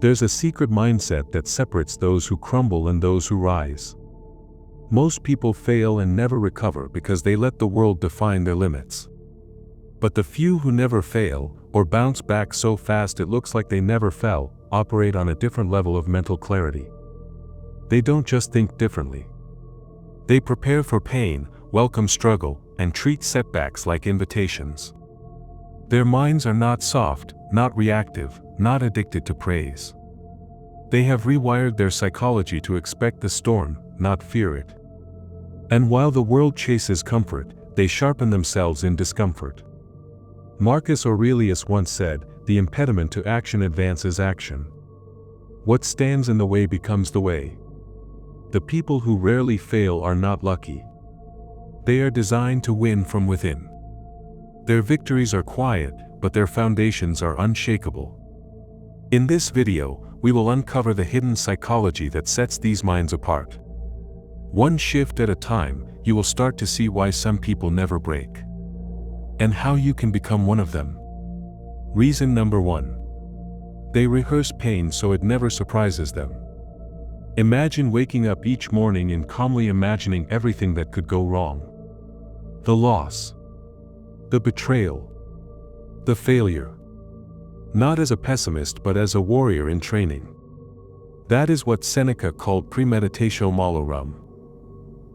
There's a secret mindset that separates those who crumble and those who rise. Most people fail and never recover because they let the world define their limits. But the few who never fail, or bounce back so fast it looks like they never fell, operate on a different level of mental clarity. They don't just think differently. They prepare for pain, welcome struggle, and treat setbacks like invitations. Their minds are not soft, not reactive, not addicted to praise. They have rewired their psychology to expect the storm, not fear it. And while the world chases comfort, they sharpen themselves in discomfort. Marcus Aurelius once said, "The impediment to action advances action. What stands in the way becomes the way." The people who rarely fail are not lucky. They are designed to win from within. Their victories are quiet, but their foundations are unshakable. In this video, we will uncover the hidden psychology that sets these minds apart. One shift at a time, you will start to see why some people never break, and how you can become one of them. Reason number 1. They rehearse pain so it never surprises them. Imagine waking up each morning and calmly imagining everything that could go wrong. The loss, the betrayal, the failure. Not as a pessimist but as a warrior in training. That is what Seneca called premeditatio malorum.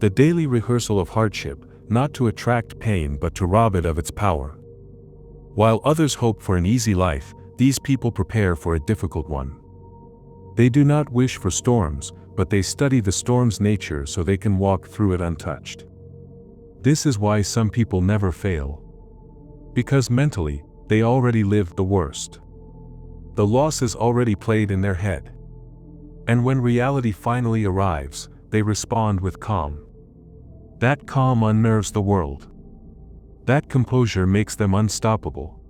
The daily rehearsal of hardship, not to attract pain but to rob it of its power. While others hope for an easy life, these people prepare for a difficult one. They do not wish for storms, but they study the storm's nature so they can walk through it untouched. This is why some people never fail. Because mentally, they already lived the worst. The loss is already played in their head. And when reality finally arrives, they respond with calm. That calm unnerves the world. That composure makes them unstoppable.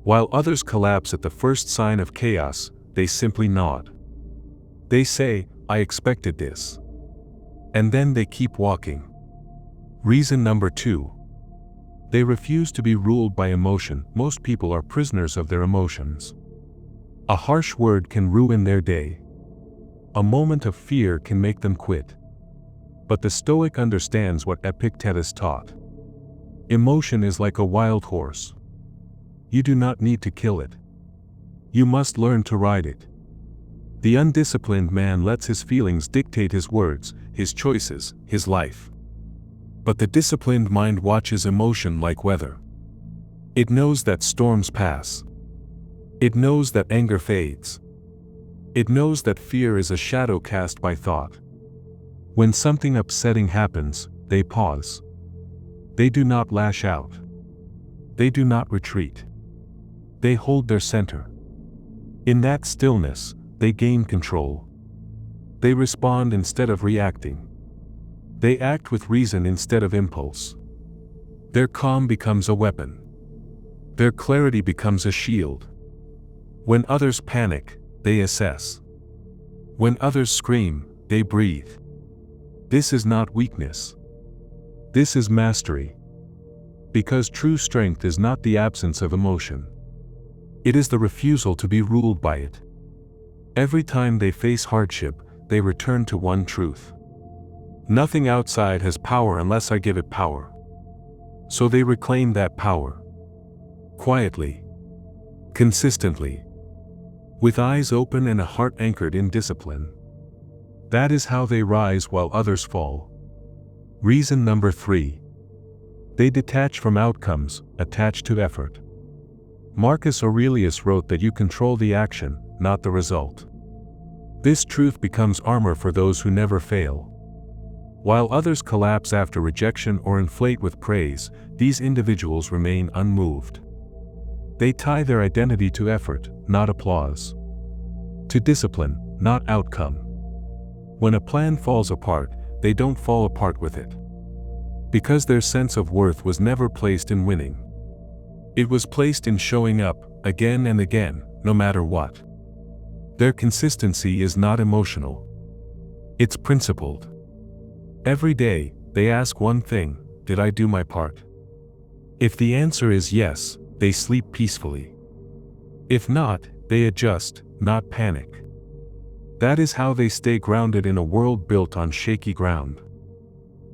While others collapse at the first sign of chaos, they simply nod. They say, "I expected this." And then they keep walking. Reason number 2. They refuse to be ruled by emotion. Most people are prisoners of their emotions. A harsh word can ruin their day. A moment of fear can make them quit. But the Stoic understands what Epictetus taught. Emotion is like a wild horse. You do not need to kill it. You must learn to ride it. The undisciplined man lets his feelings dictate his words, his choices, his life. But the disciplined mind watches emotion like weather. It knows that storms pass. It knows that anger fades. It knows that fear is a shadow cast by thought. When something upsetting happens, they pause. They do not lash out. They do not retreat. They hold their center. In that stillness, they gain control. They respond instead of reacting. They act with reason instead of impulse. Their calm becomes a weapon. Their clarity becomes a shield. When others panic, they assess. When others scream, they breathe. This is not weakness. This is mastery. Because true strength is not the absence of emotion. It is the refusal to be ruled by it. Every time they face hardship, they return to one truth. Nothing outside has power unless I give it power. So they reclaim that power. Quietly. Consistently. With eyes open and a heart anchored in discipline. That is how they rise while others fall. Reason number 3. They detach from outcomes, attach to effort. Marcus Aurelius wrote that you control the action, not the result. This truth becomes armor for those who never fail. While others collapse after rejection or inflate with praise, these individuals remain unmoved. They tie their identity to effort, not applause. To discipline, not outcome. When a plan falls apart, they don't fall apart with it. Because their sense of worth was never placed in winning. It was placed in showing up, again and again, no matter what. Their consistency is not emotional. It's principled. Every day, they ask one thing: did I do my part? If the answer is yes, they sleep peacefully. If not, they adjust, not panic. That is how they stay grounded in a world built on shaky ground.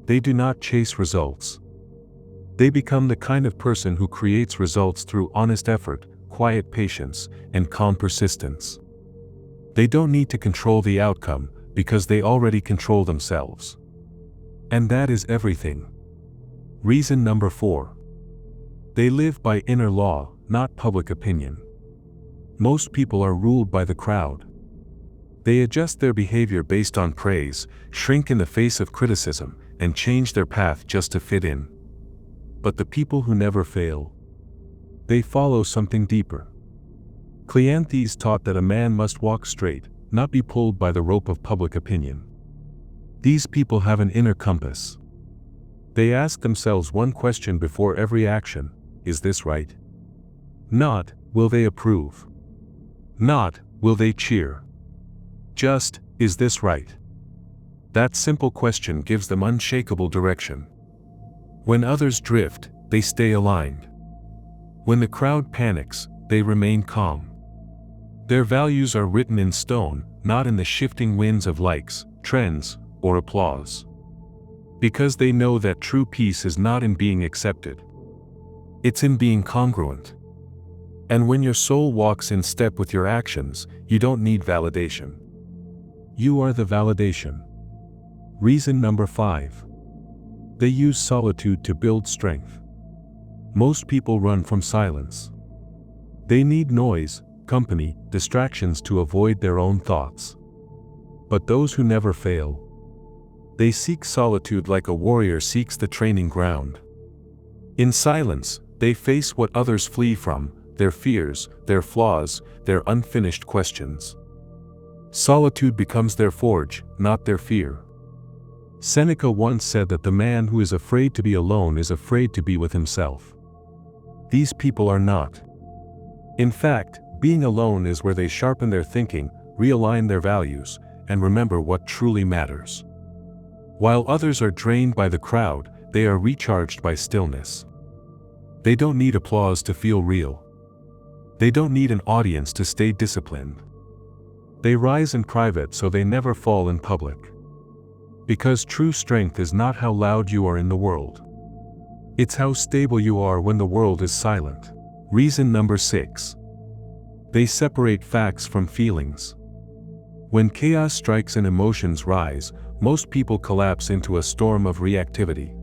They do not chase results. They become the kind of person who creates results through honest effort, quiet patience, and calm persistence. They don't need to control the outcome, because they already control themselves. And that is everything. Reason number 4. They live by inner law, not public opinion. Most people are ruled by the crowd. They adjust their behavior based on praise, shrink in the face of criticism, and change their path just to fit in. But the people who never fail, they follow something deeper. Cleanthes taught that a man must walk straight, not be pulled by the rope of public opinion. These people have an inner compass. They ask themselves one question before every action: is this right? Not, will they approve? Not, will they cheer? Just, is this right? That simple question gives them unshakable direction. When others drift, they stay aligned. When the crowd panics, they remain calm. Their values are written in stone, not in the shifting winds of likes, trends, or applause. Because they know that true peace is not in being accepted. It's in being congruent. And when your soul walks in step with your actions, you don't need validation. You are the validation. Reason number 5. They use solitude to build strength. Most people run from silence. They need noise, company, distractions to avoid their own thoughts. But those who never fail, they seek solitude like a warrior seeks the training ground. In silence, they face what others flee from: their fears, their flaws, their unfinished questions. Solitude becomes their forge, not their fear. Seneca once said that the man who is afraid to be alone is afraid to be with himself. These people are not. In fact, being alone is where they sharpen their thinking, realign their values, and remember what truly matters. While others are drained by the crowd, they are recharged by stillness. They don't need applause to feel real. They don't need an audience to stay disciplined. They rise in private so they never fall in public. Because true strength is not how loud you are in the world. It's how stable you are when the world is silent. Reason number 6. They separate facts from feelings. When chaos strikes and emotions rise, most people collapse into a storm of reactivity.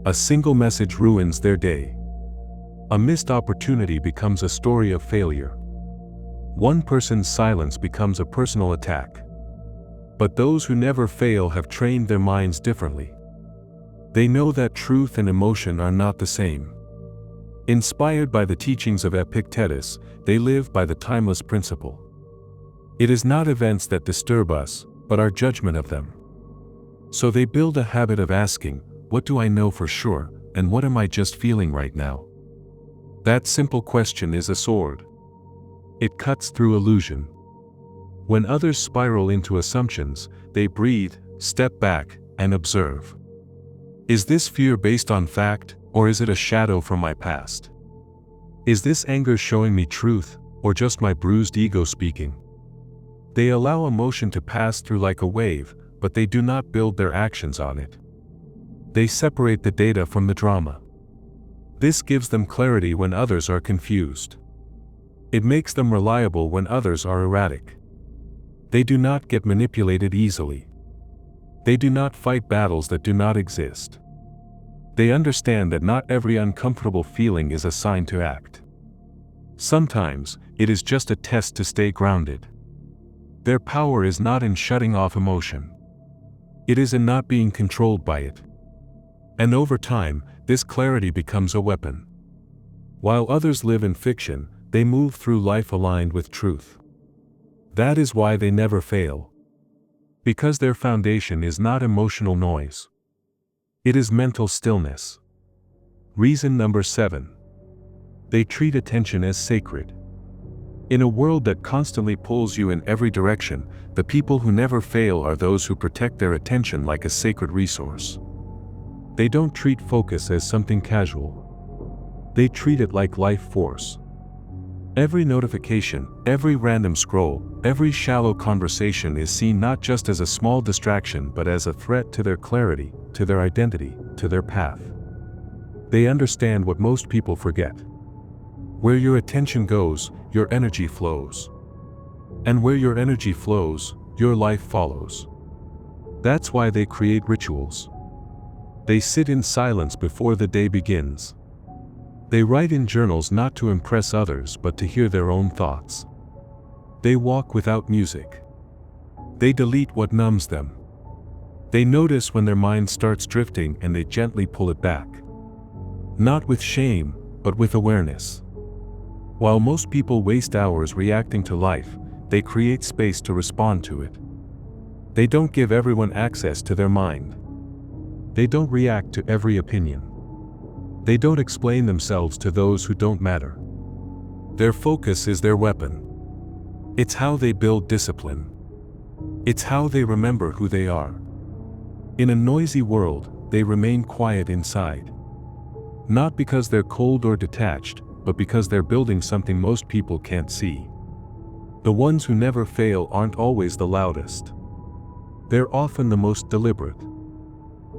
A single message ruins their day. A missed opportunity becomes a story of failure. One person's silence becomes a personal attack. But those who never fail have trained their minds differently. They know that truth and emotion are not the same. Inspired by the teachings of Epictetus, they live by the timeless principle. It is not events that disturb us, but our judgment of them. So they build a habit of asking, what do I know for sure, and what am I just feeling right now? That simple question is a sword. It cuts through illusion. When others spiral into assumptions, they breathe, step back, and observe. Is this fear based on fact, or is it a shadow from my past? Is this anger showing me truth, or just my bruised ego speaking? They allow emotion to pass through like a wave, but they do not build their actions on it. They separate the data from the drama. This gives them clarity when others are confused. It makes them reliable when others are erratic. They do not get manipulated easily. They do not fight battles that do not exist. They understand that not every uncomfortable feeling is a sign to act. Sometimes, it is just a test to stay grounded. Their power is not in shutting off emotion. It is in not being controlled by it. And over time, this clarity becomes a weapon. While others live in fiction, they move through life aligned with truth. That is why they never fail. Because their foundation is not emotional noise. It is mental stillness. Reason number 7. They treat attention as sacred. In a world that constantly pulls you in every direction, the people who never fail are those who protect their attention like a sacred resource. They don't treat focus as something casual. They treat it like life force. Every notification, every random scroll, every shallow conversation is seen not just as a small distraction but as a threat to their clarity, to their identity, to their path. They understand what most people forget. Where your attention goes, your energy flows. And where your energy flows, your life follows. That's why they create rituals. They sit in silence before the day begins. They write in journals not to impress others but to hear their own thoughts. They walk without music. They delete what numbs them. They notice when their mind starts drifting and they gently pull it back. Not with shame, but with awareness. While most people waste hours reacting to life, they create space to respond to it. They don't give everyone access to their mind. They don't react to every opinion. They don't explain themselves to those who don't matter. Their focus is their weapon. It's how they build discipline. It's how they remember who they are. In a noisy world, they remain quiet inside. Not because they're cold or detached, but because they're building something most people can't see. The ones who never fail aren't always the loudest. They're often the most deliberate,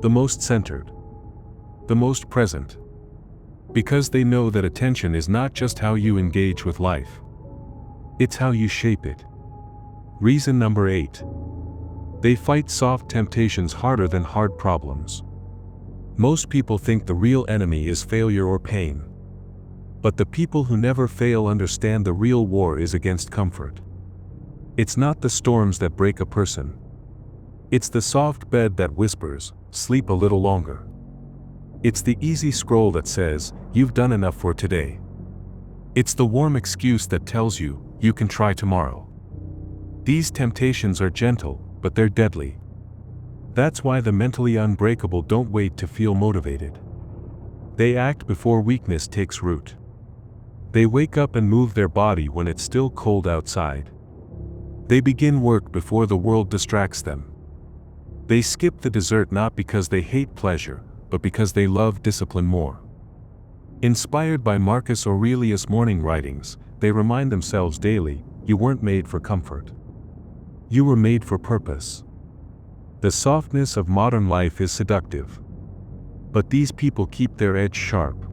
the most centered, the most present. Because they know that attention is not just how you engage with life. It's how you shape it. Reason number 8. They fight soft temptations harder than hard problems. Most people think the real enemy is failure or pain. But the people who never fail understand the real war is against comfort. It's not the storms that break a person. It's the soft bed that whispers, "Sleep a little longer." It's the easy scroll that says, "You've done enough for today." It's the warm excuse that tells you, "You can try tomorrow." These temptations are gentle, but they're deadly. That's why the mentally unbreakable don't wait to feel motivated. They act before weakness takes root. They wake up and move their body when it's still cold outside. They begin work before the world distracts them. They skip the dessert not because they hate pleasure, but because they love discipline more. Inspired by Marcus Aurelius' morning writings, they remind themselves daily, "You weren't made for comfort. You were made for purpose." The softness of modern life is seductive. But these people keep their edge sharp.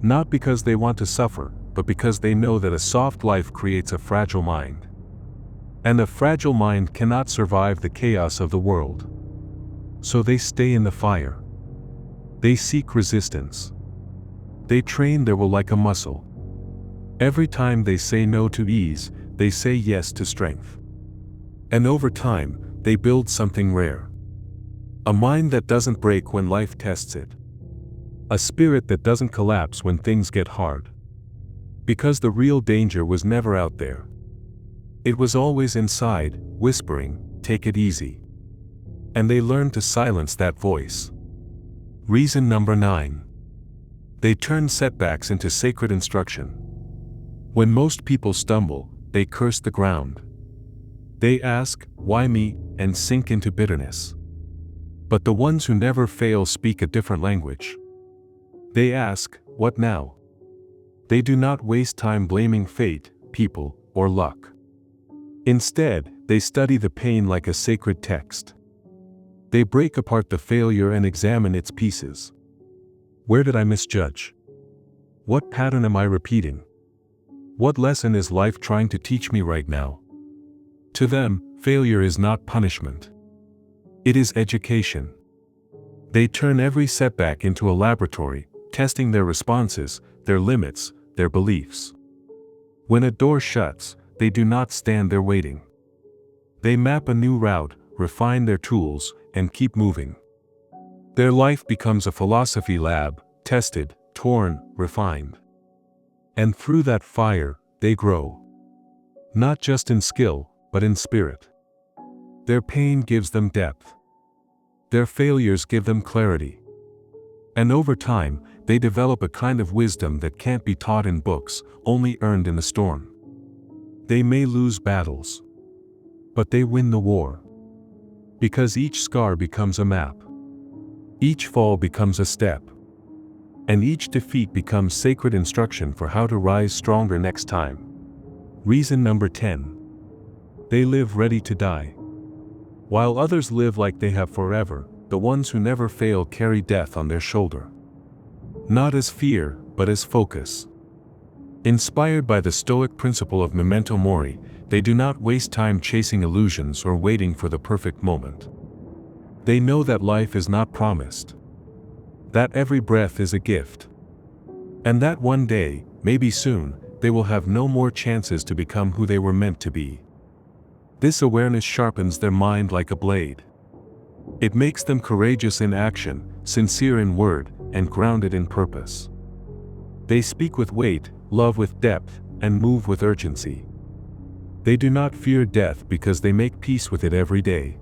Not because they want to suffer, but because they know that a soft life creates a fragile mind. And a fragile mind cannot survive the chaos of the world. So they stay in the fire. They seek resistance. They train their will like a muscle. Every time they say no to ease, they say yes to strength. And over time, they build something rare. A mind that doesn't break when life tests it. A spirit that doesn't collapse when things get hard. Because the real danger was never out there. It was always inside, whispering, "Take it easy." And they learn to silence that voice. Reason number 9. They turn setbacks into sacred instruction. When most people stumble, they curse the ground. They ask, "Why me?" and sink into bitterness. But the ones who never fail speak a different language. They ask, "What now?" They do not waste time blaming fate, people, or luck. Instead, they study the pain like a sacred text. They break apart the failure and examine its pieces. Where did I misjudge? What pattern am I repeating? What lesson is life trying to teach me right now? To them, failure is not punishment. It is education. They turn every setback into a laboratory, testing their responses, their limits, their beliefs. When a door shuts, they do not stand there waiting. They map a new route, refine their tools, and keep moving. Their life becomes a philosophy lab, tested, torn, refined. And through that fire, they grow. Not just in skill, but in spirit. Their pain gives them depth. Their failures give them clarity. And over time, they develop a kind of wisdom that can't be taught in books, only earned in the storm. They may lose battles, but they win the war. Because each scar becomes a map. Each fall becomes a step. And each defeat becomes sacred instruction for how to rise stronger next time. Reason number 10. They live ready to die. While others live like they have forever, the ones who never fail carry death on their shoulder. Not as fear, but as focus. Inspired by the Stoic principle of memento mori, they do not waste time chasing illusions or waiting for the perfect moment. They know that life is not promised. That every breath is a gift. And that one day, maybe soon, they will have no more chances to become who they were meant to be. This awareness sharpens their mind like a blade. It makes them courageous in action, sincere in word, and grounded in purpose. They speak with weight, love with depth, and move with urgency. They do not fear death because they make peace with it every day.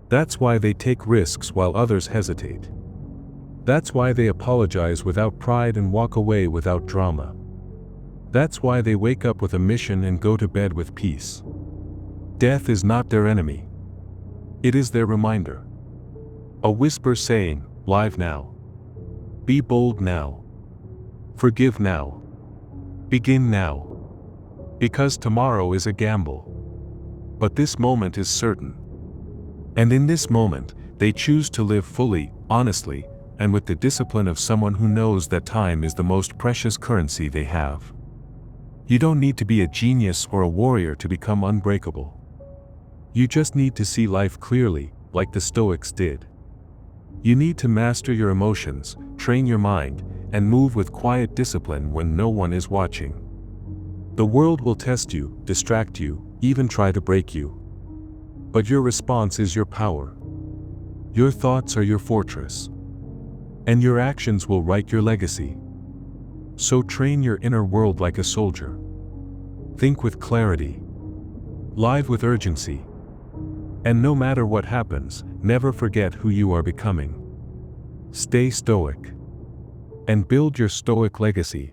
That's why they take risks while others hesitate. That's why they apologize without pride and walk away without drama. That's why they wake up with a mission and go to bed with peace. Death is not their enemy. It is their reminder. A whisper saying, "Live now. Be bold now. Forgive now. Begin now. Because tomorrow is a gamble. But this moment is certain." And in this moment, they choose to live fully, honestly, and with the discipline of someone who knows that time is the most precious currency they have. You don't need to be a genius or a warrior to become unbreakable. You just need to see life clearly, like the Stoics did. You need to master your emotions, train your mind, and move with quiet discipline when no one is watching. The world will test you, distract you, even try to break you. But your response is your power. Your thoughts are your fortress. And your actions will write your legacy. So train your inner world like a soldier. Think with clarity. Live with urgency. And no matter what happens, never forget who you are becoming. Stay stoic. And build your stoic legacy.